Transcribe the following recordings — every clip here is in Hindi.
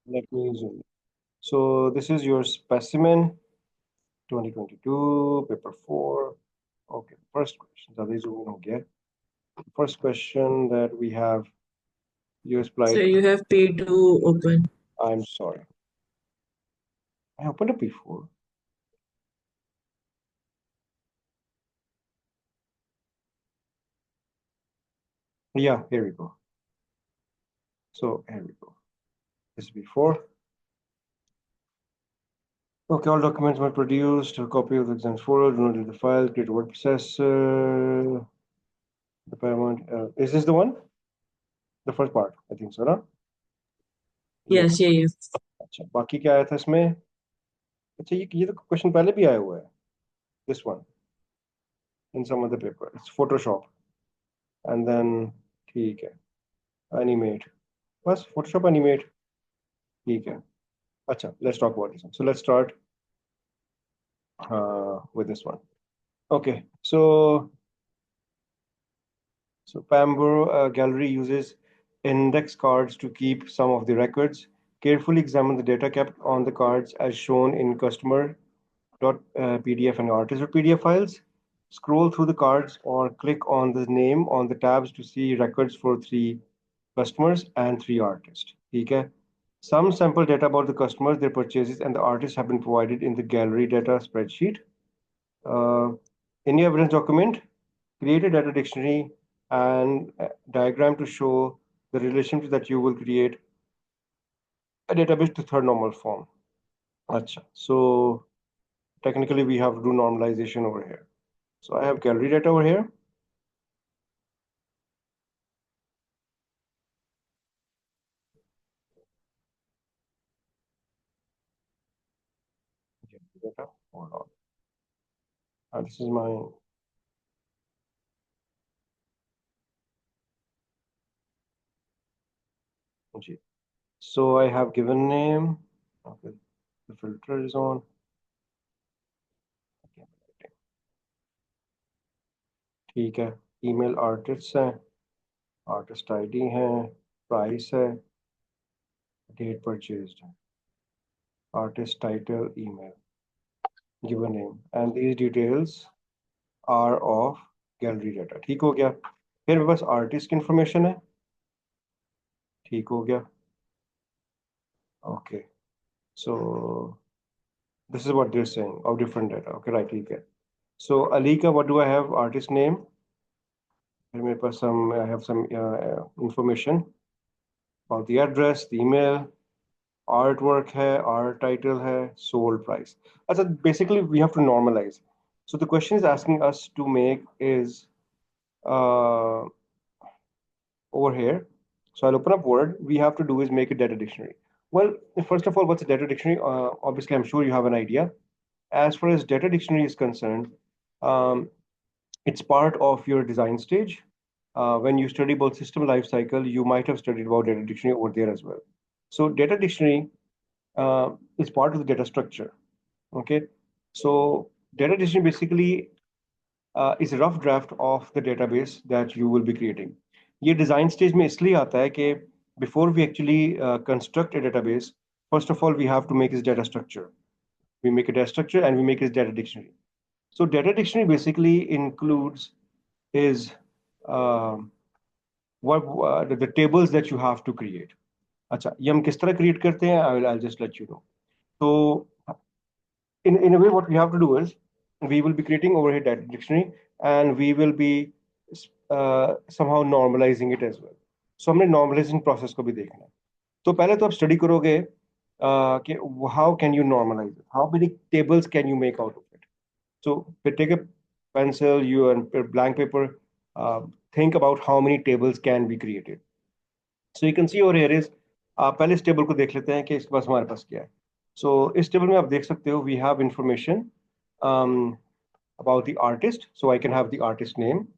Let me zoom. So this is your specimen 2022 paper 4. Okay, first question. So this zoom okay. First question that we have US So flight. you have paid to open. I'm sorry. I opened it before. Yeah, here we go. So here we go. This is before. Okay, all documents were produced. A copy of the exam photo. Do not read the file. Create a word processor. The paramount. Is this the one? The first part, I think so, ना? Yeah. Yes, yeah, yes. अच्छा बाकी क्या आया था इसमें अच्छा ये तो क्वेश्चन पहले भी आया हुआ है this one in some other paper it's Photoshop and then ठीक है एनिमेट बस फोटोशॉप एनिमेट ठीक है अच्छा let's talk about this so let's start with this one okay so Pambro Gallery uses index cards to keep some of the records. Carefully examine the data kept on the cards as shown in customer.pdf and artist.pdf files. Scroll through the cards or click on the name on the tabs to see records for 3 customers and 3 artists. Okay. Some sample data about the customers, their purchases, and the artists have been provided in the gallery data spreadsheet. Uh, in your evidence document, create a data dictionary and a diagram to show the relationship that you will create a database to third normal form. Acha. So technically we have to do normalization over here. So I have gallery data over here. Gallery data. Hold on. This is my G. So I have given name. Okay. The filter is on. ठीक है ईमेल आर्टिस्ट है आर्टिस्ट आईडी है प्राइस है डेट परचेज्ड है artist title email given name and these details are of gallery data ठीक हो गया फिर मेरे पास artist की information है ठीक हो गया okay so this is what they're saying of different data okay right ठीक है so Alika what do I have artist name फिर मेरे पास some I have some information about the address the email artwork है art title है sold price अच्छा basically we have to normalize so the question is asking us to make is uh, over here. So I'll open up Word. We have to do is make a data dictionary. Well, first of all, what's a data dictionary? Obviously, I'm sure you have an idea. As far as data dictionary is concerned, um, it's part of your design stage. When you study about system lifecycle, you might have studied about data dictionary over there as well. So data dictionary is part of the data structure. Okay, so data dictionary basically is a rough draft of the database that you will be creating. ये design stage में इसलिए आता है कि before we actually construct a database, first of all we have to make its data structure. We make a data structure and we make its data dictionary. So data dictionary basically includes is what the tables that you have to create. अच्छा ये हम किस तरह create करते हैं? I'll just let you know. So in a way, what we have to do is we will be creating overhead data dictionary and we will be somehow normalizing it as well. So हमने normalizing process को भी देखना है. तो पहले तो आप study करोगे कि how can you normalize it? How many tables can you make out of it? So take a pencil, you and blank paper, think about how many tables can be created. So you can see over here is आप पहले इस टेबल को देख लेते हैं कि इसके पास हमारे पास क्या है. So इस टेबल में आप देख सकते हो we have information um, about the artist. So I can have the artist name.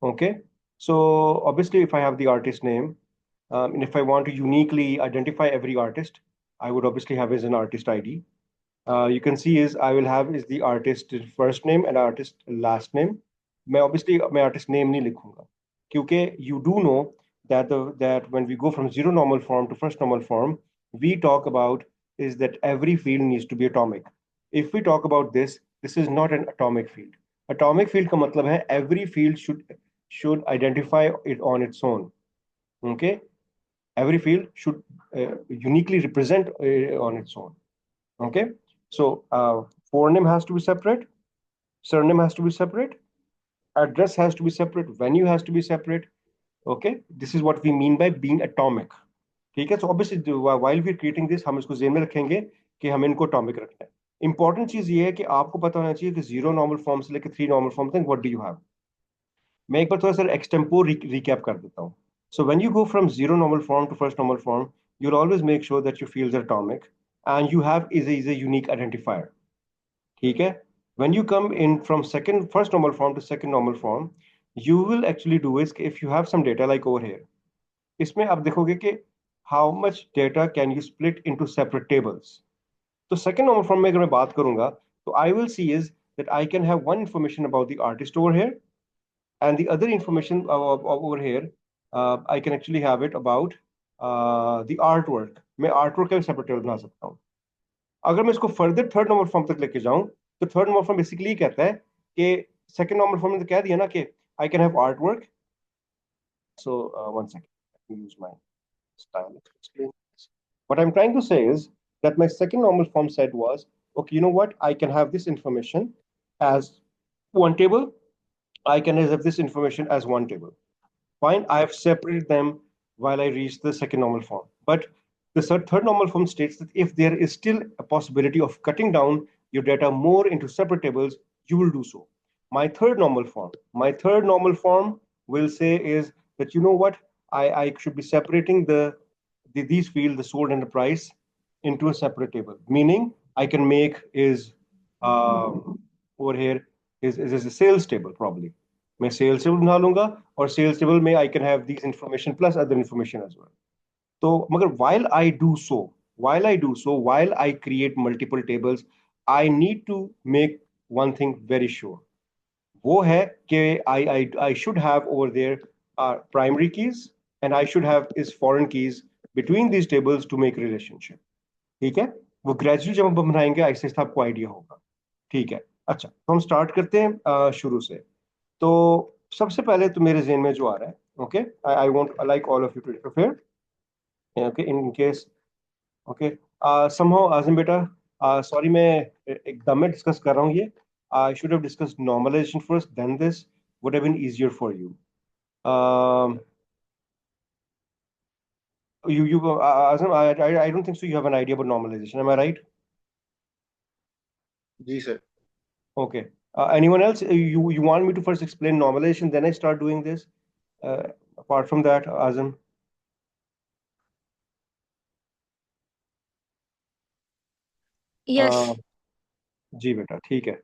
Okay. So obviously if I have the artist name and if I want to uniquely identify every artist, I would obviously have as an artist ID. You can see is I will have is the artist first name and artist last name. मैं obviously मैं artist name नहीं लिखूंगा क्योंकि you do know that when we go from zero normal form to first normal form, we talk about is that every field needs to be atomic. If we talk about this, this is not an atomic field. Atomic field का मतलब है every field should identify it on its own. Okay, every field should uniquely represent on its own. Okay, so forename has to be separate, surname has to be separate, address has to be separate, venue has to be separate. Okay, this is what we mean by being atomic. ठीक है, so obviously while we are creating this हम इसको जेन में रखेंगे कि हम इनको atomic रखना है. इंपॉर्टेंट चीज ये है कि आपको पता होना चाहिए कि 0 नॉर्मल फॉर्म से लेकर 3 नॉर्मल फॉर्म तक व्हाट डू यू हैव. मैं एक बार थोड़ा सा एक्सटेम्पो रिकैप कर देता हूँ. So when you go from 0 normal form to first normal form, you'll always make sure that your fields are atomic and you have is a unique identifier. ठीक है. When you come in from first normal form to second normal form, you will actually do is if you have some data like over here, इसमें आप देखोगे कि how much data can you split into separate tables. तो second normal form में अगर मैं बात करूंगा तो I will see is that I can have one information about the artist over here and the other information over here I can actually have it about the artwork. मैं artwork का भी separate table बना सकता हूँ. अगर मैं इसको फर्दर थर्ड नॉर्मल फॉर्म तक लेके जाऊं तो थर्ड नॉर्मल फॉर्म बेसिकली कहता है कि सेकंड नॉर्मल फॉर्म में तो कह दिया ना कि I can have art work. So one second, use my style to explain this. What I'm trying to say is that my second normal form said was, okay, you know what? I can have this information as one table. I can have this information as one table. Fine, I have separated them while I reach the second normal form. But the third normal form states that if there is still a possibility of cutting down your data more into separate tables, you will do so. My third normal form will say is that you know what, I should be separating these fields, the sold and the price, into a separate table. Meaning I can make is over here is a sales table probably. मैं sales table बना लूंगा और sales table में I can have these information plus other information as well. तो मगर while I create multiple tables, I need to make one thing very sure. वो है कि I should have over there primary keys and I should have is foreign keys between these tables to make relationship. ठीक है, वो ग्रेजुअली जब हम बनाएंगे ऐसे आपको आइडिया होगा. ठीक है, अच्छा तो हम स्टार्ट करते हैं शुरू से. तो सबसे पहले तो मेरे जेन में जो आ रहा है, okay, I want like all of you to prepare. Okay, in case, okay, somehow Azam बेटा, सॉरी मैं एकदम में डिस्कस कर रहा हूँ ये. I should have discussed normalization first, then this would have been easier for you. Azam, I don't think so you have an idea about normalization, am I right? जी sir. Okay. Anyone else? You want me to first explain normalization, then I start doing this? Apart from that, Azam? Yes. जी बेटा, ठीक है.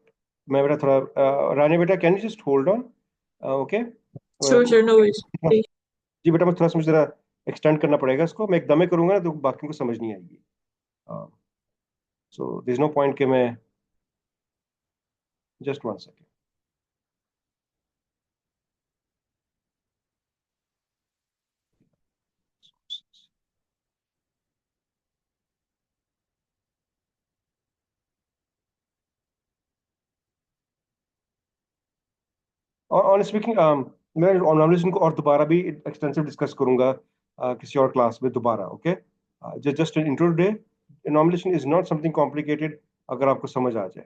मैं बेटा थोड़ा रानी बेटा, can you just hold on? Okay. Sure, no worries. Okay. जी बेटा, मैं थोड़ा सा मुझे जरा एक्सटेंड करना पड़ेगा इसको. मैं एकदम में करूंगा ना तो बाकी को समझ नहीं आएगी. So there is no point कि मैं just one second. On speaking, मैं नॉर्मलाइजेशन को और दोबारा भी एक्सटेंसिव डिस्कस करूंगा किसी और क्लास में दोबारा. Okay, just an intro today. Normalization is not something complicated अगर आपको समझ आ जाए.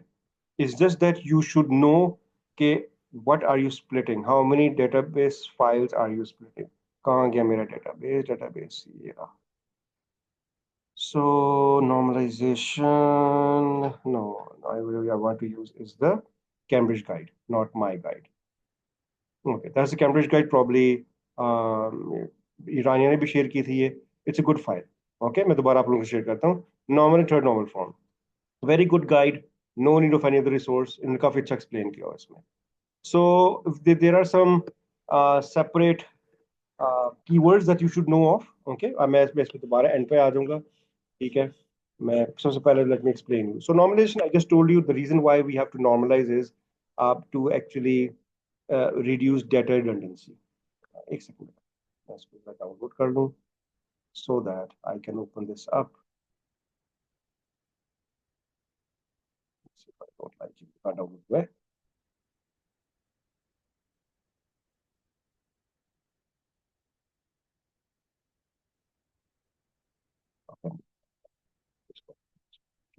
It's just that you should know कि what are you splitting, how many database files are you splitting. कहाँ गया मेरा डेटाबेस ये रहा. So normalization, no, I want to use is the Cambridge guide, not my guide. Okay, that's the Cambridge guide, probably ईरानिया ने भी शेयर की थी ये. It's a good file. Okay, मैं दोबारा आप लोगों को शेयर करता हूँ. Normal and third normal form, very good guide, no need of any other resource. इन्होंने काफी अच्छा एक्सप्लेन किया इसमें. So there are some separate keywords that you should know of. Okay, मैं इसमें दोबारा एंड पे आ जाऊंगा. ठीक है, मैं सबसे पहले let me explain you. So normalization, I just told you the reason why we have to normalize is to actually reduce data redundancy. एक सेकंड, मैं इसको डाउनलोड कर लूं so that I can open this up. don't like it, you can't download it.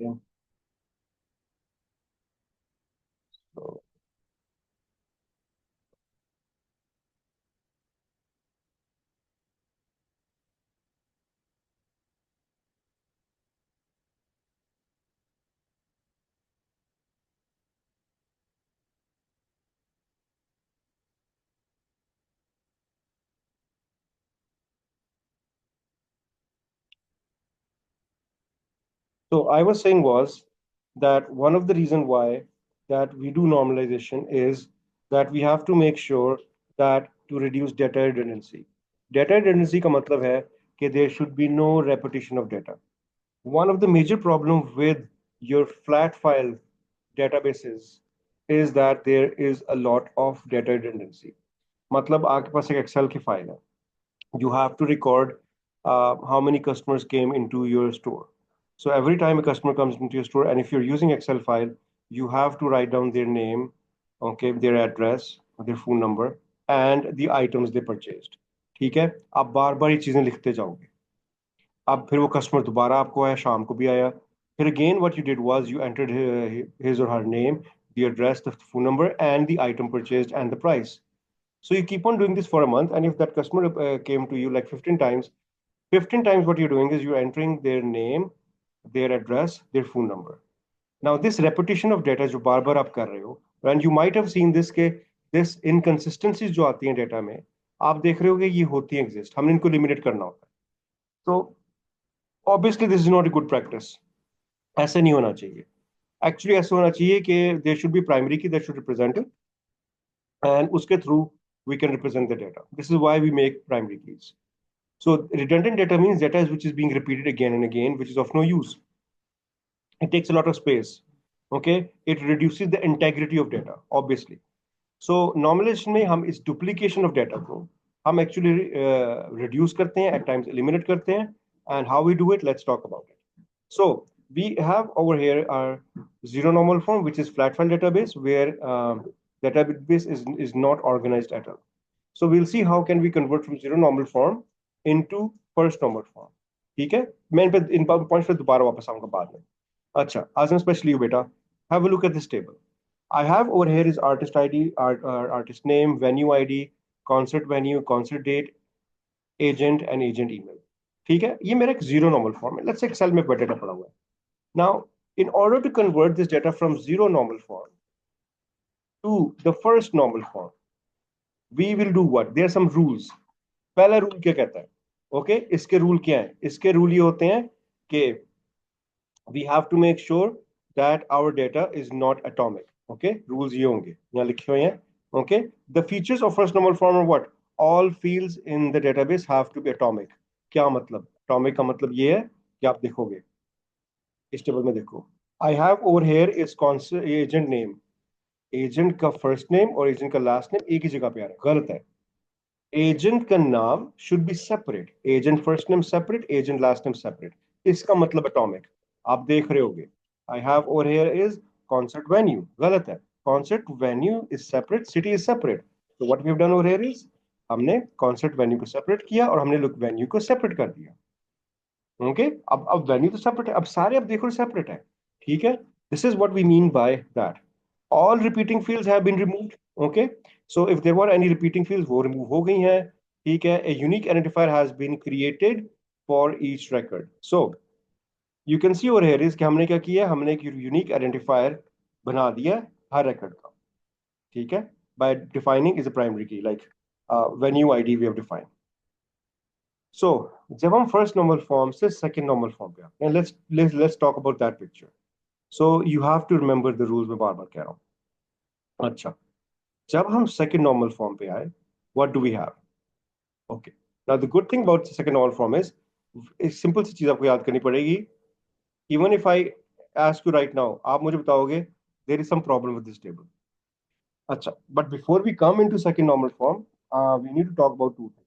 Okay. So So I was saying was that one of the reason why that we do normalization is that we have to make sure that to reduce data redundancy. Data redundancy का मतलब है कि there should be no repetition of data. One of the major problems with your flat file databases is that there is a lot of data redundancy. मतलब आपके पास एक Excel की फाइल है. You have to record how many customers came into your store. So every time a customer comes into your store, and if you're using Excel file, you have to write down their name, okay, their address, their phone number, and the items they purchased. ठीक है? आप बार बार ये चीजें लिखते जाओगे. अब फिर वो कस्टमर दोबारा आपको आया, शाम को भी आया. फिर again what you did was you entered his or her name, the address, the phone number, and the item purchased and the price. So you keep on doing this for a month, and if that customer came to you like 15 times, 15 times what you're doing is you're entering their name, their address, their phone number. Now this repetition of data जो बार बार आप कर रहे हो, and you might have seen this के this inconsistencies जो आती हैं डेटा में, आप देख रहे हो कि ये होती हैं exist, हमने इनको eliminate करना होता है. So obviously this is not a good practice. ऐसे नहीं होना चाहिए. Actually ऐसे होना चाहिए कि there should be primary key that should represent it, and उसके through we can represent the data. This is why we make primary keys. So redundant data means data which is being repeated again and again, which is of no use. It takes a lot of space. Okay, it reduces the integrity of data, obviously. So normalization में हम इस duplication of data को हम actually reduce करते हैं, at times eliminate करते हैं, and how we do it, let's talk about it. So we have over here our zero normal form, which is flat file database where database is not organized at all. So we'll see how can we convert from zero normal form into first normal form. ठीक है, मैं इन पॉइंट्स पे दोबारा वापस आऊंगा बाद में. अच्छा, Azam, especially you, beta, have a look at this table. I have over here is artist ID, artist name, venue ID, concert venue, concert date, agent and agent email. ठीक है, ये मेरा एक zero normal form है. Let's say Excel में डेटा पड़ा हुआ है. Now, in order to convert this data from zero normal form to the first normal form, we will do what? There are some rules. पहला रूल क्या कहता है? ओके, इसके रूल क्या है? इसके रूल ये होते हैं कि we have to make sure that our data is not atomic. Okay, rules ये होंगे, यहाँ लिखे हुए हैं. Okay, the features of first normal form are what? All fields in the database have to be atomic. क्या मतलब? Atomic का मतलब ये है कि आप देखोगे इस टेबल में, देखो, I have over here is agent name. Agent का फर्स्ट नेम और एजेंट का लास्ट नेम एक ही जगह पे आ रहा है, गलत है. एजेंट का नाम should be separate, agent first name separate, agent last name separate. इसका मतलब एटॉमिक. आप देख रहे होगे I have over here is concert venue, गलत है. Concert venue is separate, city is separate. तो what we have done over here is हमने कॉन्सर्ट वेन्यू को सेपरेट किया और हमने लुक वेन्यू को सेपरेट कर दिया. ओके, अब वेन्यू तो सेपरेट है, अब सारे अब देखो सेपरेट है. ठीक है, this is what we mean by that. All repeating fields have been removed. Okay, so if there were any repeating fields, वो remove हो गई हैं. ठीक है, a unique identifier has been created for each record. So you can see over here is कि हमने क्या किया, हमने एक unique identifier बना दिया हर record का. ठीक है, by defining is a primary key like venue ID we have defined. So जब हम first normal form से second normal form पे आते हैं, let's talk about that picture. So you have to remember the rules मैं बार बार कह रहा हूँ. अच्छा, जब हम सेकंड नॉर्मल फॉर्म पे आए, what do we have? Okay, now the good thing about second normal form is एक सिंपल सी चीज आपको याद करनी पड़ेगी. Even if I ask you right now, आप मुझे बताओगे there is some problem with this table. अच्छा, but before we come into second normal form, we need to talk about two things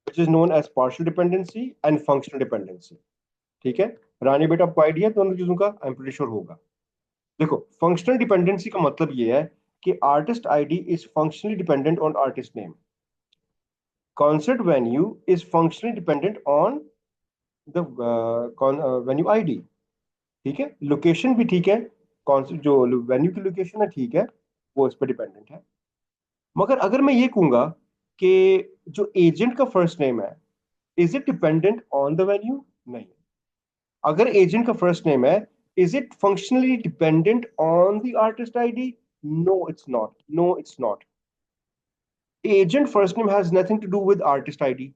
which is known as partial dependency and functional dependency. ठीक है, रानी बेटा आपको आइडिया दोनों चीजों का? आई एम प्रीटी श्योर होगा. देखो, फंक्शनल डिपेंडेंसी का मतलब ये है कि artist ID is functionally dependent on artist name, concert venue is functionally dependent on the venue ID. ठीक है, लोकेशन भी ठीक है, कॉन्सर्ट जो वेन्यू की लोकेशन है ठीक है, वो इस पर डिपेंडेंट है। मगर अगर मैं ये कहूंगा कि जो एजेंट का फर्स्ट नेम है, is it dependent on the venue? नहीं। अगर एजेंट का फर्स्ट नेम है, is it functionally dependent on the artist ID? No it's not, no it's not. Agent first name has nothing to do with artist ID,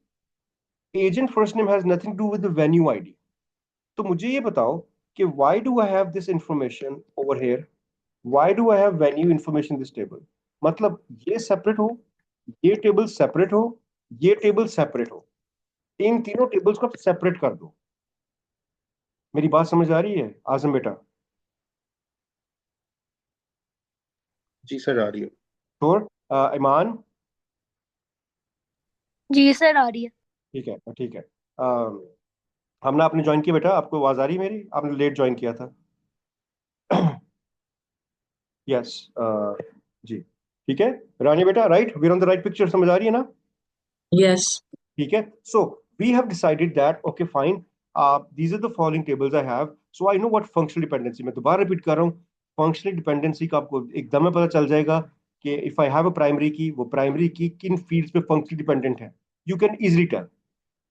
agent first name has nothing to do with the venue ID. तो मुझे ये बताओ कि why do I have this information over here, why do I have venue information this table? मतलब ये सेपरेट हो, ये टेबल सेपरेट हो, ये टेबल सेपरेट हो, इन तीनों टेबल्स को आप सेपरेट कर दो। मेरी बात समझ आ रही है आजम बेटा? जी सर, आ रही है। श्योर? ईमान? जी सर, आ रही है। ठीक है, ठीक है। हमने आपने ज्वाइन किया बेटा, आपको आवाज आ रही है मेरी? आपने लेट ज्वाइन किया था। यस, जी, ठीक है। रानी बेटा, right, we on the right picture, समझ आ रही है ना? Yes. ठीक है। So we have decided that okay fine, these are the following tables I have, so I know what functional dependency. मैं दोबारा रिपीट कर रहा हूँ, फंक्शनल डिपेंडेंसी का आपको एकदम में पता चल जाएगा कि if I have a primary की, वो प्राइमरी की किन फील्ड्स पे फंक्शनली डिपेंडेंट है, यू कैन इजिली टेल।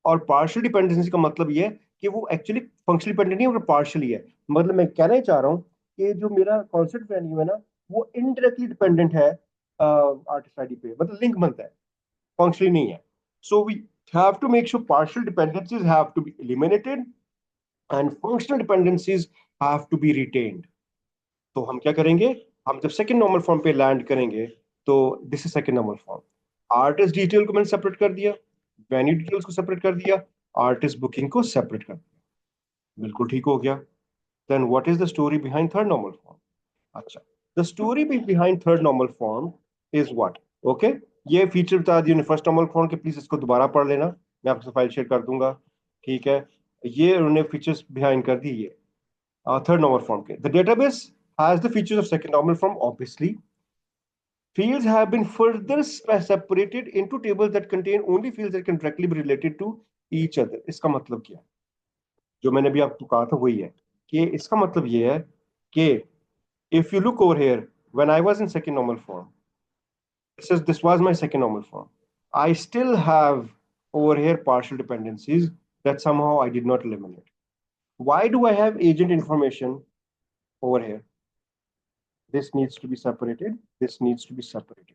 और पार्शियल डिपेंडेंसी का मतलब ये है कि वो एक्चुअली फंक्शनल डिपेंडेंट नहीं है, वो पार्शियली है। मतलब मैं कहना ही चाह रहा हूँ कि जो मेरा कॉन्सेप्ट वैल्यू है ना, वो इनडायरेक्टली डिपेंडेंट है आर्टिस्ट आईडी पे, मतलब लिंक बनता है, फंक्शनली नहीं है। So we have to make sure partial dependencies have to be eliminated and functional dependencies have to be retained. तो हम क्या करेंगे, हम जब सेकंड नॉर्मल फॉर्म पे लैंड करेंगे, तो this is second normal form. Artist detail को मैंने सेपरेट कर दिया, वेन्यू डिटेल्स को सेपरेट कर दिया, आर्टिस्ट बुकिंग को सेपरेट कर दिया, बिल्कुल ठीक हो गया। Then what is the story behind third normal form? अच्छा, the story behind third normal form is what? Okay, ये फीचर बता दिया फर्स्ट नॉर्मल फॉर्म के, प्लीज इसको दोबारा पढ़ लेना, मैं आपको फाइल शेयर कर दूंगा। ठीक है, ये उन्होंने फीचर्स बिहाइंड कर दी ये थर्ड नॉर्मल फॉर्म के। The database has the features of second normal form obviously. Fields have been further separated into tables that contain only fields that can directly be related to each other. इसका मतलब क्या है? जो मैंने भी आपको कहा था वही है कि इसका मतलब ये है कि if you look over here, when I was in second normal form, this was my second normal form, I still have over here partial dependencies that somehow I did not eliminate. Why do I have agent information over here? This needs to be separated, this needs to be separated.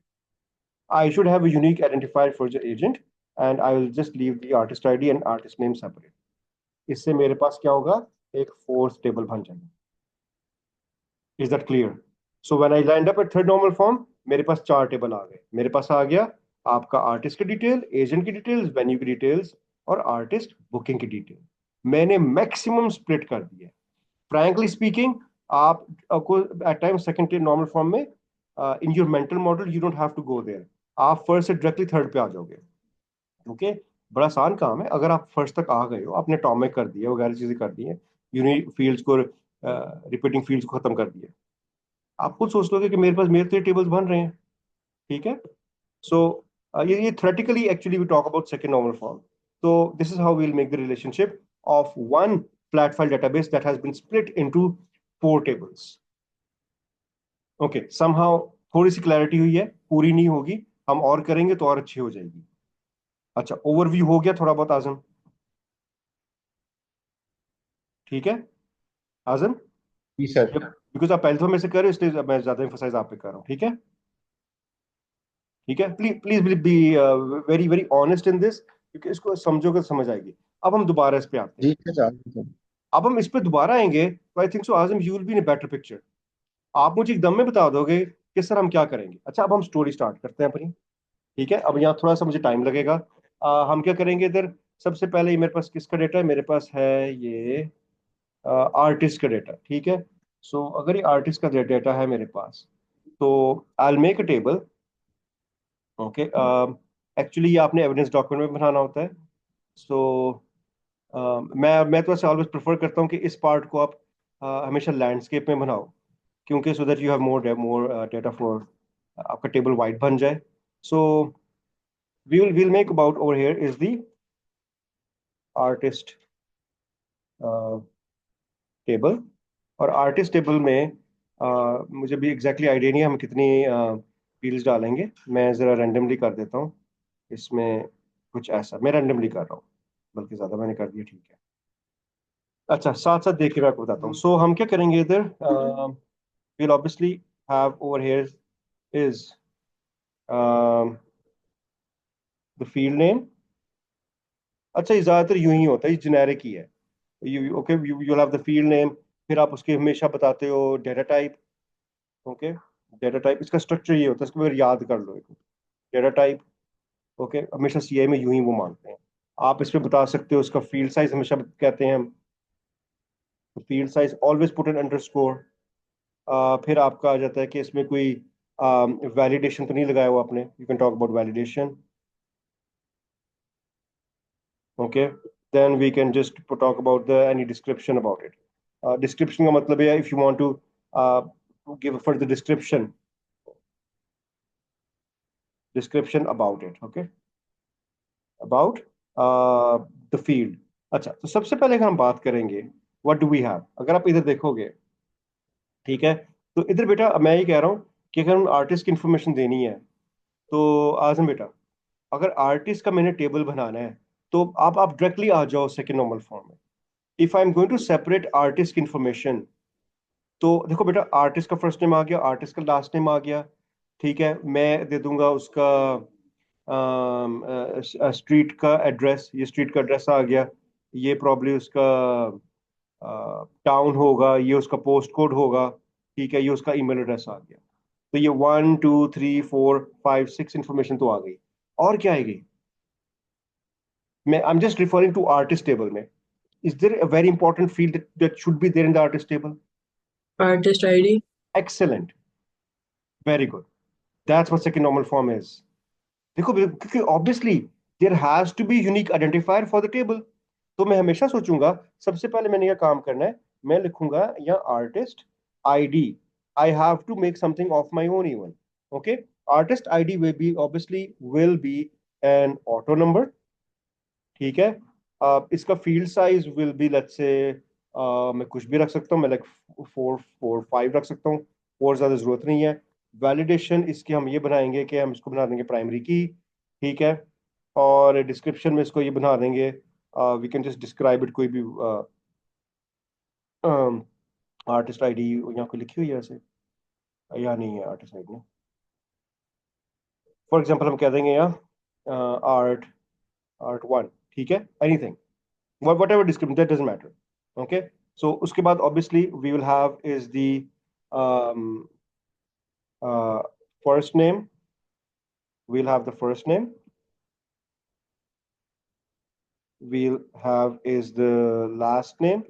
I should have a unique identifier for the agent and I will just leave the artist ID and artist name separate. इससे मेरे पास क्या होगा, एक फोर्थ टेबल बन जाएगा। Is that clear? So when I land up at third normal form, मेरे पास चार टेबल आ गए। मेरे पास आ गया आपका आर्टिस्ट की डिटेल, एजेंट की डिटेल्स, वेन्यू की डिटेल्स और आर्टिस्ट बुकिंग की डिटेल। मैंने मैक्सिमम स्प्लिट कर दिया। फ्रैंकली स्पीकिंग, आप को at time second normal form में in your mental model you don't have to go there, आप फर्स्ट से डायरेक्टली थर्ड पे आ जाओगे। ओके, बड़ा आसान काम है। अगर आप फर्स्ट तक आ गए हो, आपने टॉमिक कर दिया वगैरह चीजें कर दी हैं, यूनिक फील्ड्स को रिपीटिंग फील्ड्स को खत्म कर दिया, आप खुद सोच लोगे कि मेरे पास मेरे तो ये टेबल्स बन रहे हैं। ठीक है, सो ये theoretically actually we talk about second normal form. तो this is how we will make the relationship of one flat file database that has been split into four tables. Okay, somehow थोड़ी सी क्लैरिटी हुई है, पूरी नहीं होगी, हम और करेंगे तो और अच्छी हो जाएगी। अच्छा, ओवरव्यू हो गया थोड़ा बहुत आजम? ठीक है आजम? जी सर। बिकॉज आप पहले तो मेरे से कर रहे हो, इसलिए मैं ज्यादा एम्फोसाइज आप पे कर रहा हूँ। ठीक है, ठीक है, please please be very very honest in this, क्योंकि इसको समझोगे तो समझ आएगी। अब हम दोबारा इस पे आते हैं। जी सर, सर। अब हम इस पे दोबारा आएंगे तो I think so Azam you will be in better picture. आप मुझे एकदम में बता दोगे कि सर हम क्या करेंगे। अच्छा, अब हम स्टोरी स्टार्ट करते हैं अपनी। ठीक है, अब यहाँ थोड़ा सा मुझे टाइम लगेगा। हम क्या करेंगे इधर, सबसे पहले ये मेरे पास किसका डेटा है, मेरे पास है ये आर्टिस्ट का डेटा। ठीक है, सो अगर ये आर्टिस्ट का डेटा है मेरे पास, तो I will make a table. Okay, actually ये आपने एविडेंस डॉक्यूमेंट में बनाना होता है। सो मैं तो ऐसे ऑलवेज प्रेफर करता हूँ कि इस पार्ट को आप हमेशा लैंडस्केप में बनाओ, क्योंकि so that you have more data for आपका टेबल वाइड बन जाए. सो we'll make about over here is the artist table. और आर्टिस्ट टेबल में मुझे भी एग्जैक्टली आइडिया नहीं है हम कितनी फील्ड्स डालेंगे. मैं ज़रा रैंडमली कर देता हूँ. इसमें कुछ ऐसा मैं रैंडमली कर रहा हूँ, बल्कि ज़्यादा मैंने कर दिया. ठीक है. अच्छा, साथ साथ देख के मैं आपको बताता हूँ. सो हम क्या करेंगे इधर, we'll obviously have over here is the field name. अच्छा, ये ज़्यादातर यूं ही होता है, ये जेनेरिक ही है. Okay, you'll have the field name. फिर आप उसके हमेशा बताते हो data type. Okay, data type इसका स्ट्रक्चर ये होता है, इसको अगर याद कर लो. Data type. ओके, हमेशा सीआई में यूं ही वो मानते हैं. आप इस पे बता सकते हो उसका फील्ड साइज, हमेशा कहते हैं हम field size always put an underscore. फिर आपका आ जाता है कि इसमें कोई वैलिडेशन तो नहीं लगाया हुआ आपने. You can talk about validation. Okay, then we can just talk about the any description about it. Description का मतलब है if you want to give further description about it. Okay, about the field. अच्छा, तो सबसे पहले हम बात करेंगे what do we have. अगर आप इधर देखोगे, ठीक है, तो इधर बेटा मैं ये कह रहा हूँ कि अगर हम आर्टिस्ट की इंफॉर्मेशन देनी है तो आजम बेटा, अगर आर्टिस्ट का मैंने टेबल बनाना है तो आप डायरेक्टली आ जाओ सेकंड नॉर्मल फॉर्म में. If I am going to separate artist की इंफॉर्मेशन, तो देखो बेटा, आर्टिस्ट का फर्स्ट नेम आ गया, आर्टिस्ट का लास्ट नेम आ गया. ठीक है, मैं दे दूंगा उसका स्ट्रीट का एड्रेस. ये स्ट्रीट का एड्रेस आ गया. ये प्रॉब्ली उसका टाउन होगा, ये उसका पोस्ट कोड होगा. ठीक है, ये उसका ईमेल एड्रेस आ गया. तो ये 1 2 3 4 5 6 इंफॉर्मेशन तो आ गई. और क्या आएगी? मैं I am just referring to artist table में. Is there a very important field that should be there in the artist table? Artist ID. Excellent. Very good. That's what second normal form is. देखो, क्योंकि obviously there has to be unique identifier for the table. तो मैं हमेशा सोचूंगा सबसे पहले मैंने यह काम करना है, मैं लिखूंगा या artist ID. I have to make something of my own even. Okay, artist ID will be an auto number. ठीक है. इसका field size will be let's say, मैं कुछ भी रख सकता हूँ. मैं लाइक 4 4 5 रख सकता हूँ. और ज्यादा जरूरत नहीं है. वैलिडेशन इसके हम ये बनाएंगे कि हम इसको बना देंगे प्राइमरी की. ठीक है. और डिस्क्रिप्शन में इसको ये बना देंगे, we can just describe it. कोई भी आर्टिस्ट आईडी यहाँ पे लिखी हुई है वैसे, या नहीं है आर्टिस्ट आईडी में. फॉर एग्जांपल हम कह देंगे यहाँ आर्ट आर्ट 1. ठीक है, anything, whatever description, that doesn't matter. Okay, so उसके बाद obviously we will have is the um, first name. We'll have the first name. We'll have is the last name.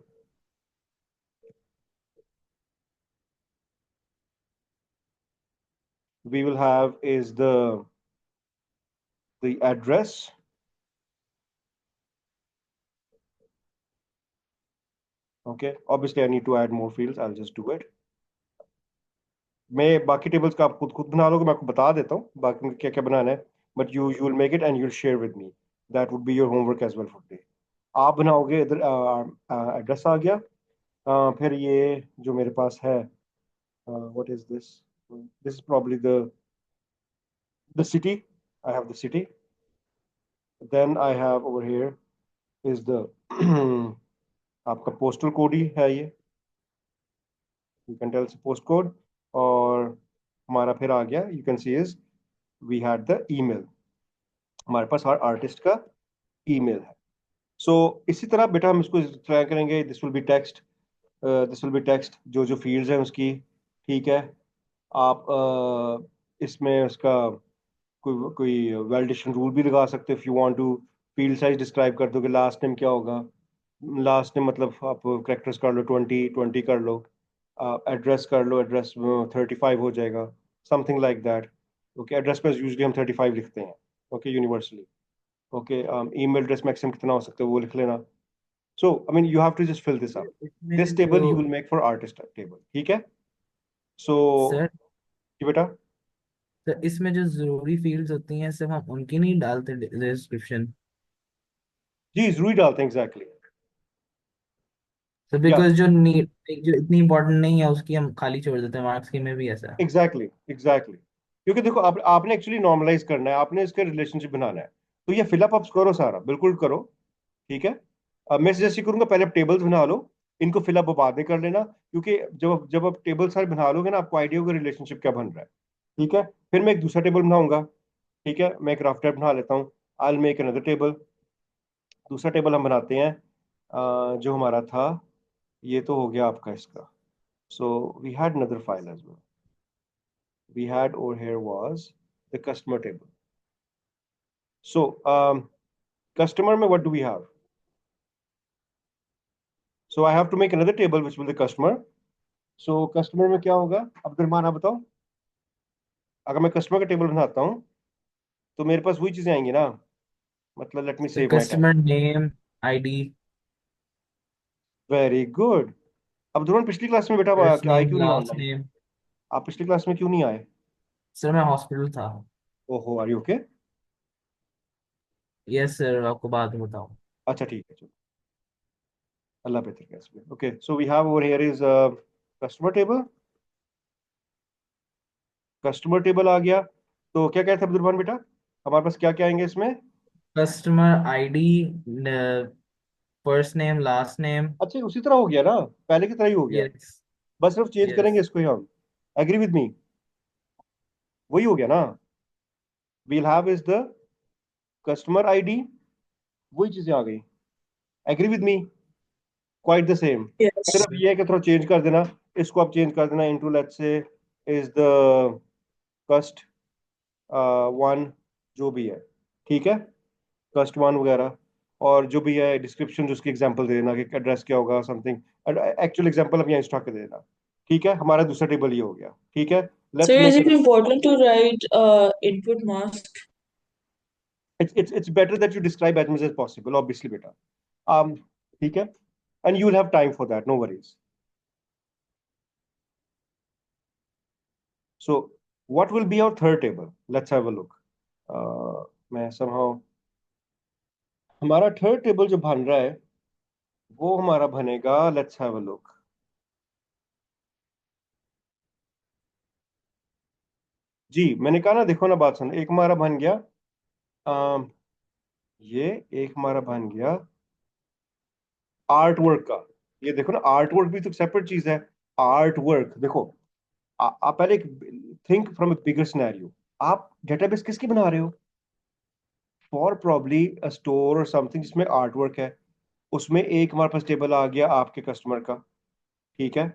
We will have is the address. Okay, obviously I need to add more fields. I'll just do it. मैं बाकी टेबल्स का आप खुद बना लोगे, मैं आपको बता देता हूँ बाकी क्या क्या बनाना है. But you will make it and you will share with me. That would be your homework as well for day. आप बनाओगे. इधर एड्रेस आ गया. फिर ये जो मेरे पास है, what is this? This is probably the city. I have the city. Then I have over here is the आपका पोस्टल कोड ही है ये. You can tell post code. और हमारा फिर आ गया, you can see is we had the email. हमारे पास हर आर्टिस्ट का ईमेल है. सो इसी तरह बेटा हम इसको ट्राई करेंगे. This will B text. This will B text, जो जो फील्ड्स हैं उसकी. ठीक है. आप इसमें उसका कोई वैलिडेशन रूल भी लगा सकते हो. If you want to field size describe कर दो कि लास्ट नेम क्या होगा. लास्ट नेम मतलब आप करेक्टर्स कर लो, 20 कर लो. एड्रेस कर लो, एड्रेस 35 हो जाएगा, something like that. Okay, address पर यूजली हम 35 लिखते हैं. Okay, universally. Okay, email address maximum कितना हो सकता है वो लिख लेना. So I mean you have to just fill this up. This table you will make for artist table. ठीक है. सो सर जी बेटा। सर इसमें जो जरूरी फील्ड्स होती हैं सिर्फ हम उनकी नहीं डालते डिस्क्रिप्शन। जी जरूरी डालते हैं एग्जैक्टली। सर या बिकॉज जो नीड जो इतनी इंपॉर्टेंट नहीं है उसकी हम खाली छोड़ देते हैं, मार्क्स की में भी ऐसा है। एग्जैक्टली एग्जैक्टली, क्योंकि देखो आपने एक्चुअली नॉर्मलाइज करना है, आपने इसके रिलेशनशिप बनाना है। तो ये फिलअप अप करो सारा, बिल्कुल करो। ठीक है। अब मैं सजेस्ट करूंगा पहले आप टेबल्स बना लो, इनको फिलअप बाद में कर लेना, क्योंकि जब आप टेबल सारे बना लोगे ना, आपको आइडिया होगा रिलेशनशिप क्या बन रहा है। ठीक है। फिर मैं एक दूसरा टेबल बनाऊंगा। ठीक है, मैं एक रफ ड्राफ्ट बना लेता हूँ। I will make another table. दूसरा टेबल हम बनाते हैं, जो हमारा था, ये तो हो गया आपका इसका। So we had another file as well, we had over here was the customer table. So, customer में what do we have? So I have to make another table which will be the customer. So customer में क्या होगा? अब्दुलरमान आप बताओ। अगर मैं कस्टमर का टेबल बनाता हूँ तो मेरे पास वही चीजें आएंगी ना। मतलब let me sir save my time. Customer name, ID, very good. Abdul Rahman पिछली क्लास में बेटा फर्स्ट क्या आए नेम, क्यों नहीं लास्ट ऑनलाइन? नेम। आप पिछली क्लास में क्यों नहीं आए? सर मैं हॉस्पिटल था। ओहो, are you okay? Yes sir, आपको बाद में बताऊँ। अच्छा ठीक है, चलो। अल्लाह बेहतर करे इसमें। Okay, so we have over here is customer table. Customer table आ गया। तो क्या कहते हैं अब्दुलरमान बेटा, हमारे पास क्या क्या आएंगे इसमें? Customer ID, first name, last name. अच्छा, उसी तरह हो गया ना, पहले की तरह ही हो गया। यस। बस सिर्फ चेंज यस। करेंगे इसको ही हम। Agree with me? वही हो गया ना। We'll have is the customer ID, वही चीजें आ गई। Agree with me? Quite the same. Yes. सिर्फ ये है कि थोड़ा चेंज कर देना। इसको आप चेंज कर देना into let's say is the कस्ट वन, जो भी है। ठीक है, कस्ट वन वगैरह। और जो भी है डिस्क्रिप्शन, जो उसकी एग्जांपल दे देना कि एड्रेस क्या होगा, समथिंग एक्चुअल एग्जांपल अब यहाँ इंस्टा के दे देना। ठीक है, हमारा दूसरा टेबल ये हो गया। ठीक है, So let's is make it it. important to write input mask? It's better that you describe as much as possible, obviously beta. um ठीक है, and you will have time for that, no worries. So what will be our third table? Let's have a look. मैं somehow, हमारा थर्ड टेबल जो बन रहा है वो हमारा बनेगा, लेट्स हैव अ लुक। जी मैंने कहा ना, देखो ना, बात सुनो, एक हमारा बन गया अम, ये एक हमारा बन गया आर्ट वर्क का। ये देखो ना, आर्ट वर्क भी तो सेपरेट चीज है। आर्ट वर्क देखो, आप पहले think from A bigger scenario. आप डेटाबेस किसकी बना रहे हो? फॉर प्रॉब्ली अ स्टोर और समथिंग जिसमें आर्ट वर्क है। उसमें एक हमारे पास टेबल आ गया आपके कस्टमर का। ठीक है,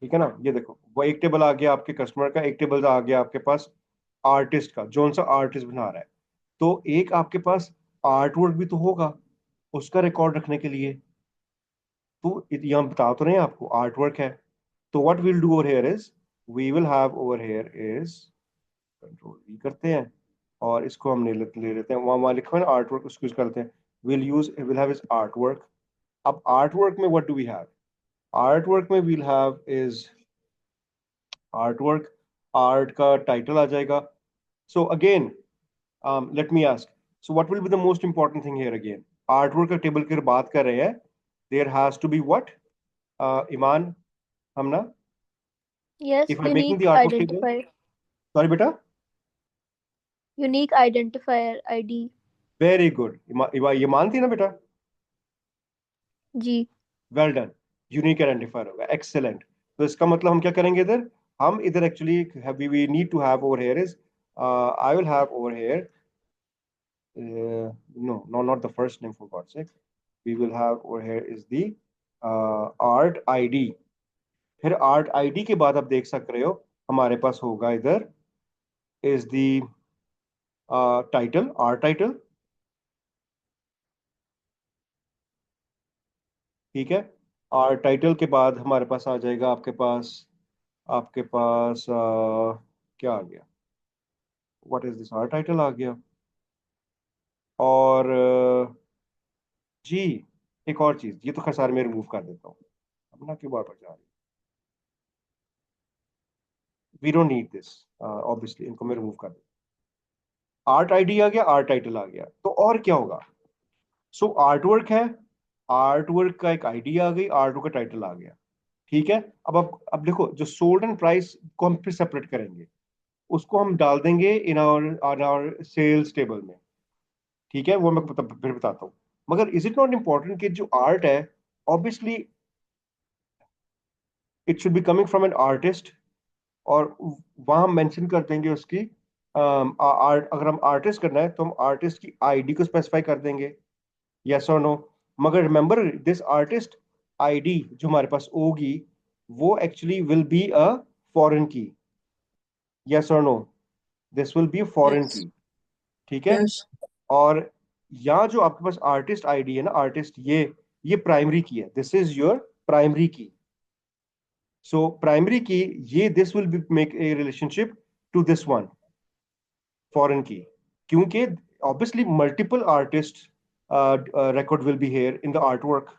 ठीक है ना, ये देखो वो एक टेबल आ गया आपके कस्टमर का, एक टेबल आ गया आपके पास आर्टिस्ट का, जो सा आर्टिस्ट बना रहा है। तो एक आपके पास आर्ट वर्क भी तो होगा उसका रिकॉर्ड रखने के लिए। तो यहाँ बता तो रहे हैं आपको आर्ट वर्क है। तो what will do over here is, we will have over here is, control we करते हैं और इसको हम ले लेते हैं, वहाँ वहाँ लिखा है ना आर्ट वर्क, उसको यूज करते हैं। Will have is art work. अब आर्ट वर्क में what do we have? Art work में we'll have is art work, art का टाइटल आ जाएगा। So again let me ask, so what will be the most important thing here again? Art work का टेबल की बात कर रहे हैं, there has to be what, Iman, हम ना, Yes, if I making the unique art work table, identifier. Sorry बेटा। Unique identifier ID. Very good, ये मानती ना बेटा? जी. Well done. यूनिक आइडेंटिफायर होगा, एक्सेलेंट। तो इसका मतलब हम क्या करेंगे इधर? हम इधर actually we need to have over here is, I will have over here, no, not the first name, for God's sake. We will have over here is the art ID। फिर आर्ट आईडी के बाद आप देख सक रहे हो हमारे पास होगा इधर is the title, art title. ठीक है, आर्ट टाइटल के बाद हमारे पास आ जाएगा आपके पास क्या आ गया? What is this, art title आ गया। और जी एक और चीज, ये तो खैर सारे में रिमूव कर देता हूँ, अब ना क्यों बार बार जा रही है। We don't need this, obviously इनको मैं रिमूव कर दूँ। आर्ट आईडी आ गया, आर्ट टाइटल आ गया, तो और क्या होगा? सो आर्टवर्क है, आर्टवर्क का एक आईडी आ गई, आर्टवर्क का टाइटल आ गया। ठीक है, अब देखो, जो सोल्ड एंड प्राइस को हम फिर सेपरेट करेंगे, उसको हम डाल देंगे इन आवर सेल्स टेबल में। ठीक है, वो मैं फिर बताता हूँ। मगर इज इट नॉट इम्पोर्टेंट कि जो आर्ट है, obviously it should be coming from an artist, और वहां हम मेंशन कर देंगे उसकी आर्ट। अगर हम आर्टिस्ट करना है तो हम आर्टिस्ट की आईडी को स्पेसिफाई कर देंगे, यस और नो। मगर रिमेंबर, दिस आर्टिस्ट आईडी जो हमारे पास होगी, वो actually will be a foreign key, yes और no, this will be a foreign Yes. Key. ठीक है, Yes. और यहाँ जो आपके पास आर्टिस्ट आईडी है ना, आर्टिस्ट, ये प्राइमरी की है, दिस इज योर प्राइमरी की। सो प्राइमरी की, ये this will be make a relationship to this one, foreign key, क्योंकि obviously multiple artist record will be here in the artwork.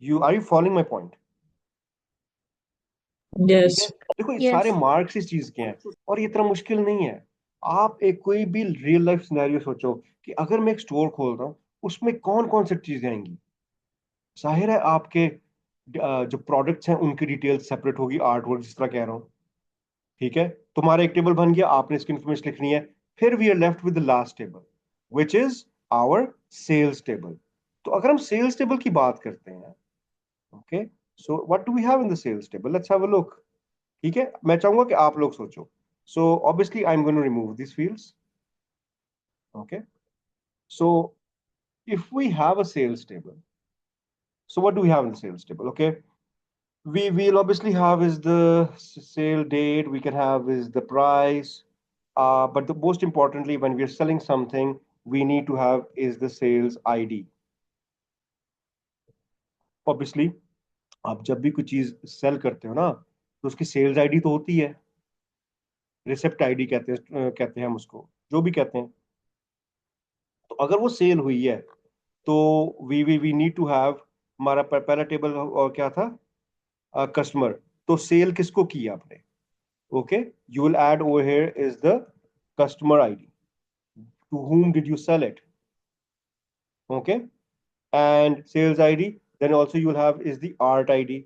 Are you following my point? ठीक है, Yes. देखो ये Yes. सारे मार्क्स इस चीज के हैं, और ये इतना मुश्किल नहीं है। आप एक कोई भी रियल लाइफ सिनेरियो सोचो कि अगर मैं एक स्टोर खोल रहा हूँ, उसमें कौन कौन सी चीजें आएंगी। जाहिर है आपके जो प्रोडक्ट्स हैं उनकी डिटेल सेपरेट होगी, आर्ट वर्क जिस तरह कह रहा हूँ। ठीक है, तुम्हारा एक टेबल बन गया, आपने इसकी इन्फॉर्मेशन लिखनी है। फिर we are left with the last table which is our sales table. तो अगर हम सेल्स टेबल की बात करते हैं, okay, so what do we have in the sales table, let's have a look. ठीक है, मैं चाहूंगा कि आप लोग सोचो। So obviously I am going to remove this fields, okay. So if we have a sales table, so what do we have in the sales table? Okay, we'll obviously have is the sale date, we can have is the price, but the most importantly, when we're selling something, we need to have is the sales ID. Obviously, आप जब भी कोई चीज सेल करते हो ना, तो उसकी सेल्स आईडी तो होती है, रिसेप्ट आईडी कहते हैं हम उसको, जो भी कहते हैं। तो अगर वो सेल हुई है, तो वी नीड टू हैव, हमारा पहला टेबल और क्या था, कस्टमर। तो सेल किसको की आपने, okay, you will add over here is the customer ID, to whom did you sell it, okay, and sales id, then also you will have is the art id,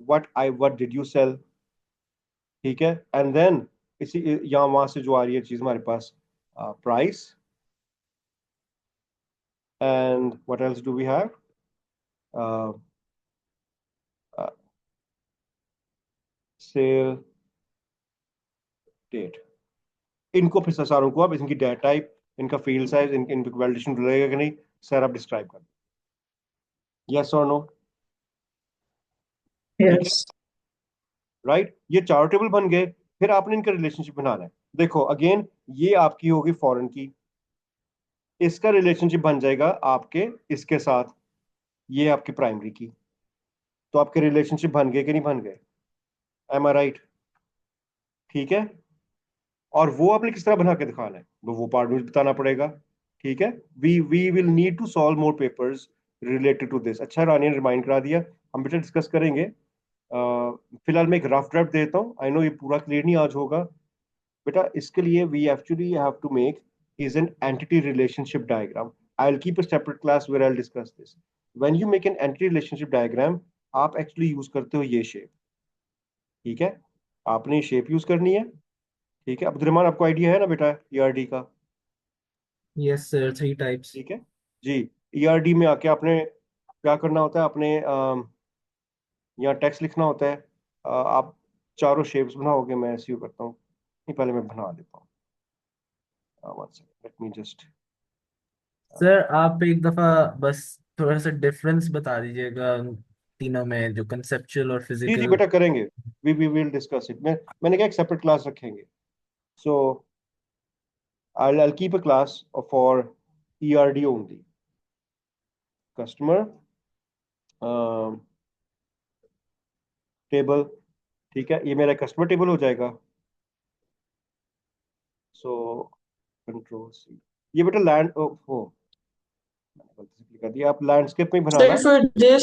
what did you sell। ठीक है, एंड देन इसी यहाँ वहां से जो आ रही है चीज हमारे पास, price, and what else do we have, sale date. इनको फिर सारों को, अब इनकी डेटा टाइप, इनका फील्ड साइज, इन पे वैलिडेशन रहेगा कि नहीं, सर आप डिस्क्राइब कर, यस और नो। ठीक है, Yes. राइट, ये चार टेबल बन गए। फिर आपने इनका रिलेशनशिप बनाना है। देखो अगेन, ये आपकी होगी फॉरेन की, इसका रिलेशनशिप बन जाएगा आपके इसके साथ, ये आपकी प्राइमरी की। तो आपके रिलेशनशिप बन गए कि नहीं बन गए, एम आई राइट? ठीक है, और वो आपने किस तरह बना के दिखाना है, वो पार्ट में बताना पड़ेगा। ठीक है, we will need to solve more papers related to this. अच्छा, रानी ने रिमाइंड करा दिया, हम बेटा डिस्कस करेंगे। फिलहाल मैं एक रफ ड्राफ्ट देता हूँ, आई नो ये पूरा क्लियर नहीं आज होगा बेटा। इसके लिए we actually have to make is an entity relationship diagram. I'll keep a separate class where I'll discuss this. When you make an entity relationship diagram, आप एक्चुअली यूज करते हो ये शेप। ठीक है, आपने शेप यूज करनी है। ठीक है, अब्दुलरहमान आपको आइडिया है ना बेटा ईआरडी का? Yes sir, 3 types. ठीक है जी, ईआरडी में आके आपने क्या करना होता है, आपने यहाँ टेक्स्ट लिखना होता है। आप चारों शेप्स बनाओगे, मैं ऐसे ही करता हूँ, नहीं पहले मैं बना देता हूँ। One second, let me just, sir आप एक दफा बस थोड़ा सा डिफरेंस बता दीजिएगा तीनों में, जो कंसेप्चुअल और जी जी फिजिकल। बेटा करेंगे, वी विल डिस्कस इट। मैंने कहा एक सेपरेट क्लास रखेंगे। सो I'll keep a class for ERD only. Customer table, ठीक है, ये मेरा कस्टमर टेबल हो जाएगा। सो कंट्रोल सी, ये बेटा लैंड हो, मैंने गलती से क्लिक कर दिया। आप लैंडस्केप में ही बनाना। Sir,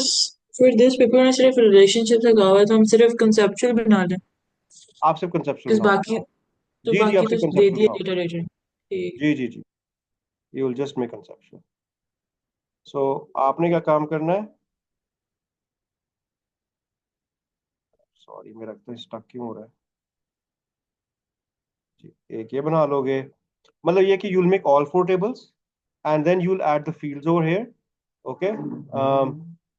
for this paper में सिर्फ relationship लगा हुआ है, तो हम सिर्फ conceptual बना लें। आप सिर्फ कंसेप्चुअल किस बनाओ। बाकी तो जी जी, बाकी आप तो सिर्फ दे कंसेप्चुअल दिए बनाओ। लिटरेचर। ठीक। जी जी जी, you will just make conceptual. सो आपने क्या काम करना है? सॉरी, मेरा तो स्टक क्यों हो रहा है जी। एक ये बना लोगे, मतलब ये कि you'll make all 4 tables and then you'll add the fields over here. Okay,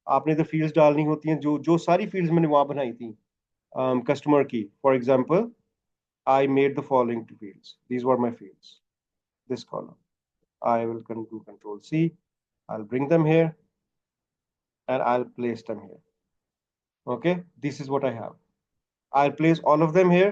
आपने द फील्ड्स डालनी होती हैं, जो जो सारी फील्ड्स मैंने वहां बनाई थी कस्टमर की। For example, I made the following two fields. These were my fields. This column. I will do Control C. I'll bring them here and I'll place them here. Okay, this is what I have. I'll place all of them here.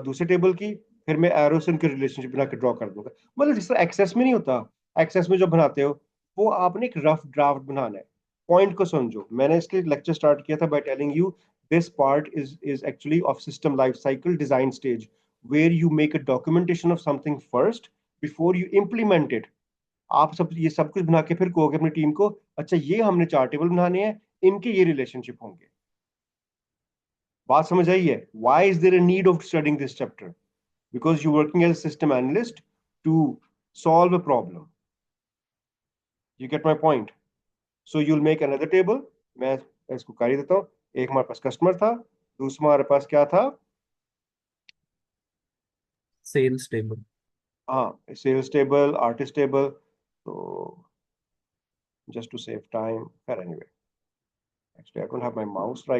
दूसरे टेबल की फिर मैं एरो से उनके रिलेशनशिप बना के ड्रॉ कर दूंगा। मतलब जिस तरह एक्सेस में नहीं होता, एक्सेस में जो बनाते हो वो आपने एक रफ ड्राफ्ट बनाना है। पॉइंट को समझो, मैंने इसलिए लेक्चर स्टार्ट किया था by telling you this part is actually of system life cycle design stage where you make a documentation of something first before you implement it. आप सब ये सब कुछ बना के फिर कहोगे अपनी टीम को, अच्छा ये हमने 4 टेबल बनाने हैं, इनके ये रिलेशनशिप होंगे। बात समझ आई है? Why is there a need of studying this chapter? Because you're working as a system analyst to solve a problem. You get my point? So you'll make another table. मैं इसको कर ही देता हूँ। एक हमारे पास कस्टमर था, दूसरा हमारे पास क्या था? Sales table. हाँ, सेल्स टेबल, आर्टिस्ट टेबल। तो just to save time, but anyway, actually I don't have my mouse right